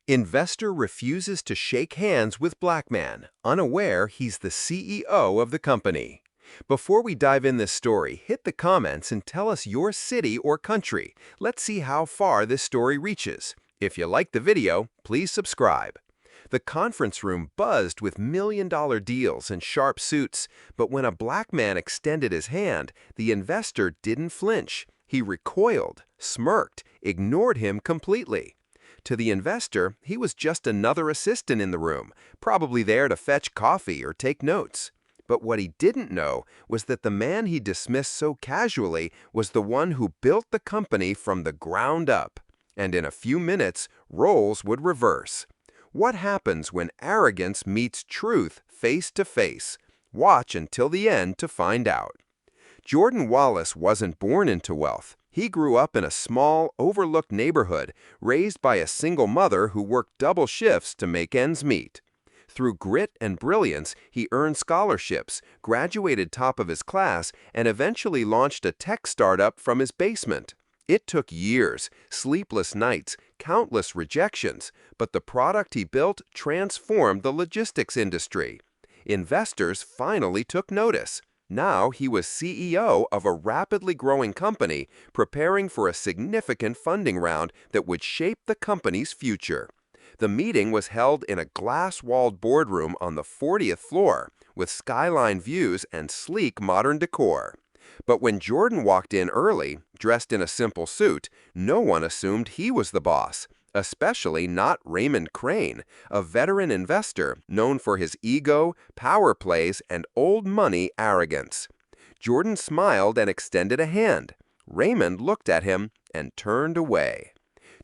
Investor refuses to shake hands with Black man, unaware he's the CEO of the company. Before we dive in this story, hit the comments and tell us your city or country. Let's see how far this story reaches. If you like the video, please subscribe. The conference room buzzed with million-dollar deals and sharp suits, but when a Black man extended his hand, the investor didn't flinch. He recoiled, smirked, ignored him completely. To the investor, he was just another assistant in the room, probably there to fetch coffee or take notes. But what he didn't know was that the man he dismissed so casually was the one who built the company from the ground up. And in a few minutes, roles would reverse. What happens when arrogance meets truth face to face? Watch until the end to find out. Jordan Wallace wasn't born into wealth. He grew up in a small, overlooked neighborhood, raised by a single mother who worked double shifts to make ends meet. Through grit and brilliance, he earned scholarships, graduated top of his class, and eventually launched a tech startup from his basement. It took years, sleepless nights, countless rejections, but the product he built transformed the logistics industry. Investors finally took notice. Now he was CEO of a rapidly growing company, preparing for a significant funding round that would shape the company's future. The meeting was held in a glass-walled boardroom on the 40th floor, with skyline views and sleek modern decor. But when Jordan walked in early, dressed in a simple suit, no one assumed he was the boss. Especially not Raymond Crane, a veteran investor known for his ego, power plays, and old money arrogance. Jordan smiled and extended a hand. Raymond looked at him and turned away.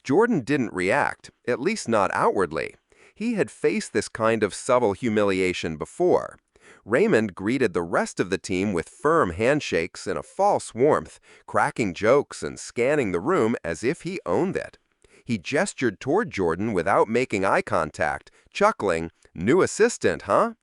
Jordan didn't react, at least not outwardly. He had faced this kind of subtle humiliation before. Raymond greeted the rest of the team with firm handshakes and a false warmth, cracking jokes and scanning the room as if he owned it. He gestured toward Jordan without making eye contact, chuckling, "New assistant, huh?"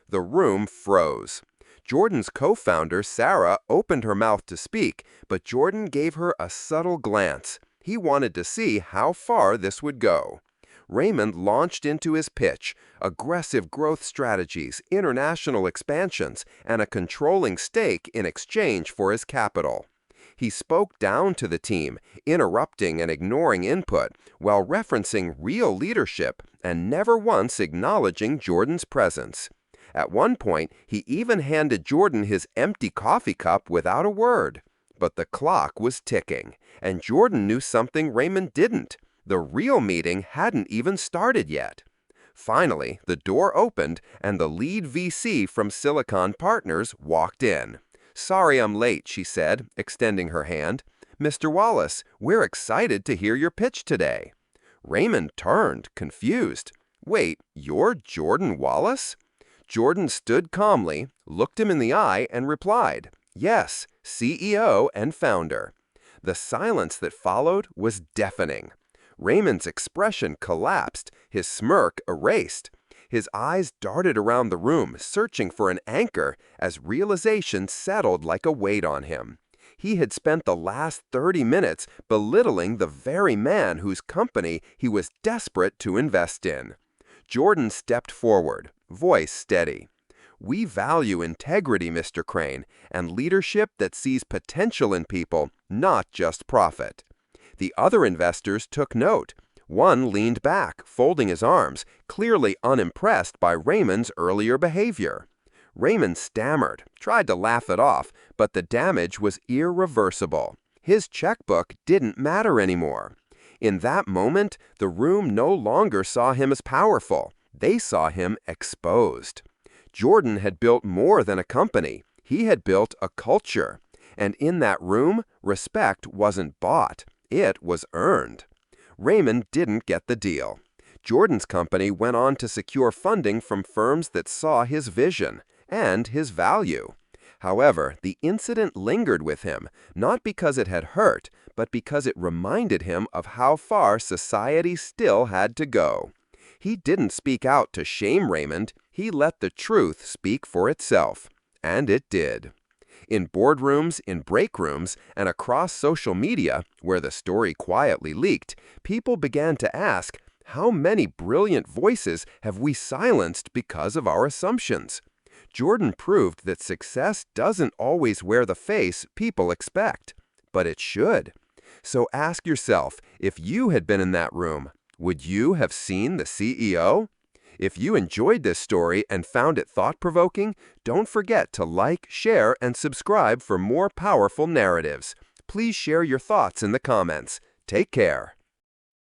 The room froze. Jordan's co-founder, Sarah, opened her mouth to speak, but Jordan gave her a subtle glance. He wanted to see how far this would go. Raymond launched into his pitch, aggressive growth strategies, international expansions, and a controlling stake in exchange for his capital. He spoke down to the team, interrupting and ignoring input, while referencing real leadership and never once acknowledging Jordan's presence. At one point, he even handed Jordan his empty coffee cup without a word. But the clock was ticking, and Jordan knew something Raymond didn't. The real meeting hadn't even started yet. Finally, the door opened, and the lead VC from Silicon Partners walked in. "Sorry I'm late," she said, extending her hand. "Mr. Wallace, we're excited to hear your pitch today." Raymond turned, confused. "Wait, you're Jordan Wallace?" Jordan stood calmly, looked him in the eye, and replied, "Yes, CEO and founder." The silence that followed was deafening. Raymond's expression collapsed, his smirk erased. His eyes darted around the room, searching for an anchor, as realization settled like a weight on him. He had spent the last 30 minutes belittling the very man whose company he was desperate to invest in. Jordan stepped forward, voice steady. "We value integrity, Mr. Crane, and leadership that sees potential in people, not just profit." The other investors took note. One leaned back, folding his arms, clearly unimpressed by Raymond's earlier behavior. Raymond stammered, tried to laugh it off, but the damage was irreversible. His checkbook didn't matter anymore. In that moment, the room no longer saw him as powerful. They saw him exposed. Jordan had built more than a company. He had built a culture. And in that room, respect wasn't bought. It was earned. Raymond didn't get the deal. Jordan's company went on to secure funding from firms that saw his vision and his value. However, the incident lingered with him, not because it had hurt, but because it reminded him of how far society still had to go. He didn't speak out to shame Raymond, he let the truth speak for itself. And it did. In boardrooms, in break rooms, and across social media, where the story quietly leaked, people began to ask, How many brilliant voices have we silenced because of our assumptions? Jordan proved that success doesn't always wear the face people expect, but it should. So ask yourself, if you had been in that room, would you have seen the CEO? If you enjoyed this story and found it thought-provoking, don't forget to like, share, and subscribe for more powerful narratives. Please share your thoughts in the comments. Take care.